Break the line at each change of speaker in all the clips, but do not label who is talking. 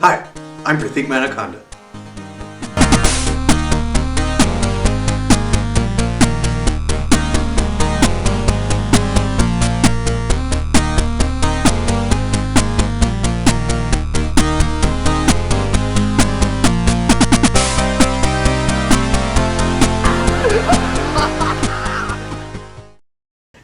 Hi, I'm Pratik Manakonda.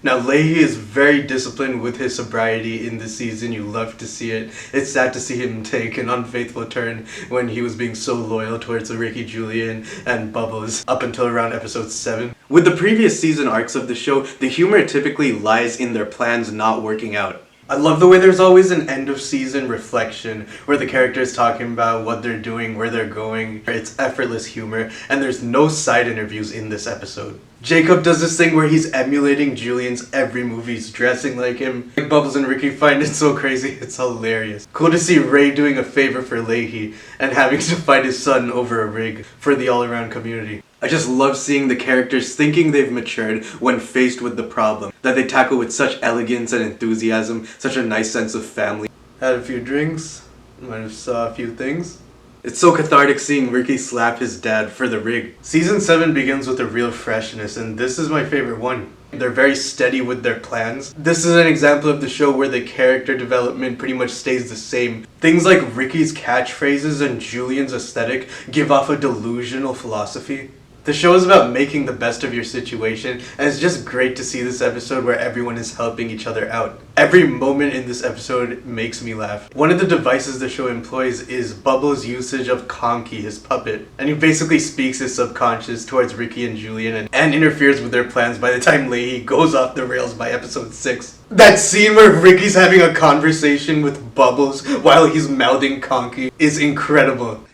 Now, Leahy is very disciplined with his sobriety in this season. You love to see it. It's sad to see him take an unfaithful turn when he was being so loyal towards Ricky, Julian, and Bubbles up until around episode 7. With the previous season arcs of the show, the humor typically lies in their plans not working out. I love the way there's always an end of season reflection where the characters talking about what they're doing, where they're going. It's effortless humor, and there's no side interviews in this episode. Jacob does this thing where he's emulating Julian's every move. He's dressing like him. Bubbles and Ricky find it so crazy, it's hilarious. Cool to see Ray doing a favor for Leahy and having to fight his son over a rig for the all-around community. I just love seeing the characters thinking they've matured when faced with the problem, that they tackle with such elegance and enthusiasm, such a nice sense of family. Had a few drinks, might have saw a few things. It's so cathartic seeing Ricky slap his dad for the rig. Season 7 begins with a real freshness, and this is my favorite one. They're very steady with their plans. This is an example of the show where the character development pretty much stays the same. Things like Ricky's catchphrases and Julian's aesthetic give off a delusional philosophy. The show is about making the best of your situation, and it's just great to see this episode where everyone is helping each other out. Every moment in this episode makes me laugh. One of the devices the show employs is Bubbles' usage of Conky, his puppet, and he basically speaks his subconscious towards Ricky and Julian and interferes with their plans by the time Leahy goes off the rails by episode 6. That scene where Ricky's having a conversation with Bubbles while he's mouthing Conky is incredible.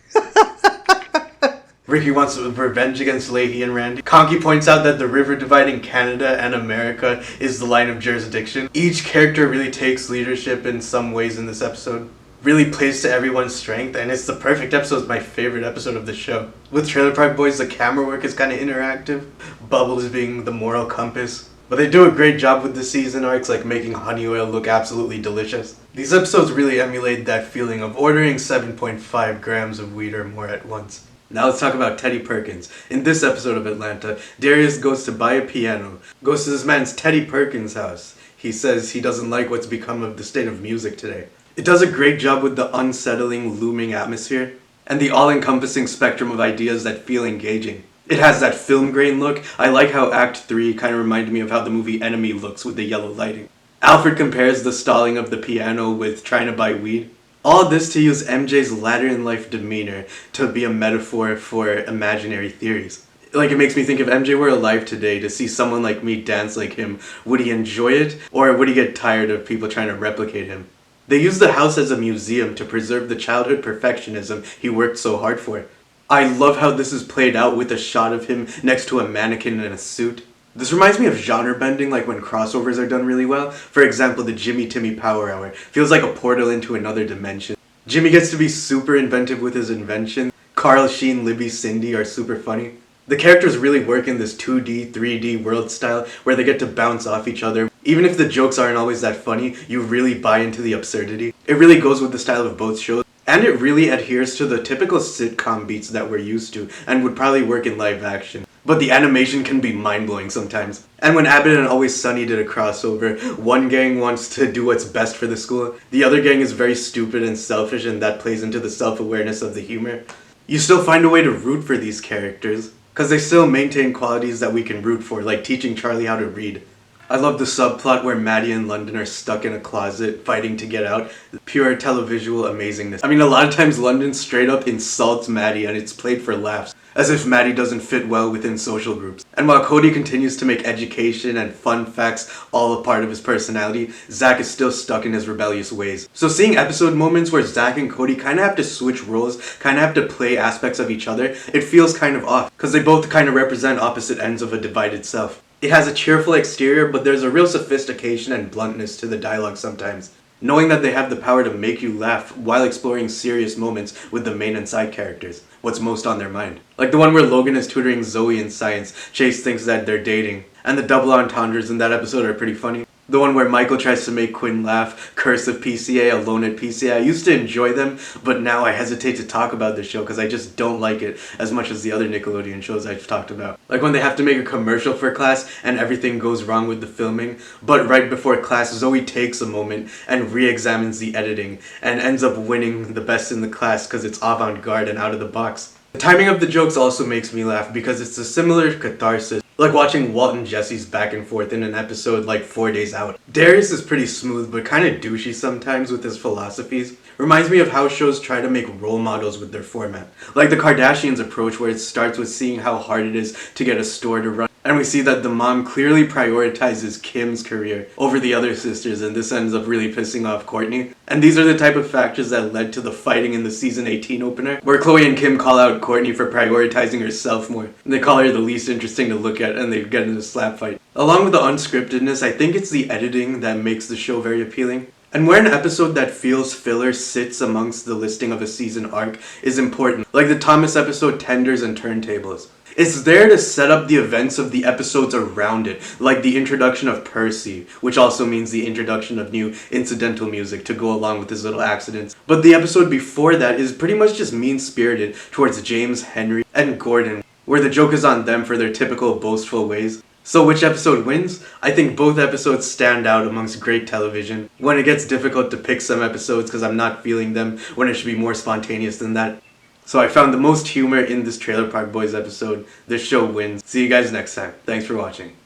Ricky wants revenge against Leahy and Randy. Conky points out that the river dividing Canada and America is the line of jurisdiction. Each character really takes leadership in some ways in this episode. Really plays to everyone's strength, and it's the perfect episode. It's my favorite episode of the show. With Trailer Park Boys, the camera work is kind of interactive. Bubbles being the moral compass. But they do a great job with the season arcs, like making honey oil look absolutely delicious. These episodes really emulate that feeling of ordering 7.5 grams of weed or more at once. Now let's talk about Teddy Perkins. In this episode of Atlanta, Darius goes to buy a piano, goes to this man's Teddy Perkins house. He says he doesn't like what's become of the state of music today. It does a great job with the unsettling, looming atmosphere, and the all-encompassing spectrum of ideas that feel engaging. It has that film grain look. I like how Act 3 kind of reminded me of how the movie Enemy looks with the yellow lighting. Alfred compares the stalling of the piano with trying to buy weed. All this to use MJ's latter-in-life demeanor to be a metaphor for imaginary theories. Like, it makes me think if MJ were alive today, to see someone like me dance like him, would he enjoy it, or would he get tired of people trying to replicate him? They use the house as a museum to preserve the childhood perfectionism he worked so hard for. I love how this is played out with a shot of him next to a mannequin in a suit. This reminds me of genre bending, like when crossovers are done really well. For example, the Jimmy Timmy Power Hour feels like a portal into another dimension. Jimmy gets to be super inventive with his invention. Carl, Sheen, Libby, Cindy are super funny. The characters really work in this 2D, 3D world style where they get to bounce off each other. Even if the jokes aren't always that funny, you really buy into the absurdity. It really goes with the style of both shows. And it really adheres to the typical sitcom beats that we're used to and would probably work in live action. But the animation can be mind-blowing sometimes. And when Abbott and Always Sunny did a crossover, one gang wants to do what's best for the school. The other gang is very stupid and selfish, and that plays into the self-awareness of the humor. You still find a way to root for these characters, because they still maintain qualities that we can root for, like teaching Charlie how to read. I love the subplot where Maddie and London are stuck in a closet fighting to get out. Pure televisual amazingness. I mean, a lot of times London straight up insults Maddie and it's played for laughs, as if Maddie doesn't fit well within social groups. And while Cody continues to make education and fun facts all a part of his personality, Zach is still stuck in his rebellious ways. So seeing episode moments where Zach and Cody kind of have to switch roles, kind of have to play aspects of each other, it feels kind of off, because they both kind of represent opposite ends of a divided self. It has a cheerful exterior, but there's a real sophistication and bluntness to the dialogue sometimes. Knowing that they have the power to make you laugh while exploring serious moments with the main and side characters. What's most on their mind. Like the one where Logan is tutoring Zoe in science, Chase thinks that they're dating, and the double entendres in that episode are pretty funny. The one where Michael tries to make Quinn laugh, Curse of PCA, Alone at PCA. I used to enjoy them, but now I hesitate to talk about this show because I just don't like it as much as the other Nickelodeon shows I've talked about. Like when they have to make a commercial for class and everything goes wrong with the filming, but right before class, Zoe takes a moment and re-examines the editing and ends up winning the best in the class because it's avant-garde and out of the box. The timing of the jokes also makes me laugh because it's a similar catharsis, like watching Walt and Jesse's back and forth in an episode like 4 Days Out. Darius is pretty smooth but kind of douchey sometimes with his philosophies. Reminds me of how shows try to make role models with their format. Like the Kardashians' approach where it starts with seeing how hard it is to get a store to run. And we see that the mom clearly prioritizes Kim's career over the other sisters, and this ends up really pissing off Courtney. And these are the type of factors that led to the fighting in the season 18 opener, where Chloe and Kim call out Courtney for prioritizing herself more. And they call her the least interesting to look at, and they get in a slap fight. Along with the unscriptedness, I think it's the editing that makes the show very appealing. And where an episode that feels filler sits amongst the listing of a season arc is important, like the Thomas episode Tenders and Turntables. It's there to set up the events of the episodes around it, like the introduction of Percy, which also means the introduction of new incidental music to go along with his little accidents. But the episode before that is pretty much just mean-spirited towards James, Henry, and Gordon, where the joke is on them for their typical boastful ways. So which episode wins? I think both episodes stand out amongst great television. When it gets difficult to pick some episodes because I'm not feeling them, when it should be more spontaneous than that. So I found the most humor in this Trailer Park Boys episode. This show wins. See you guys next time. Thanks for watching.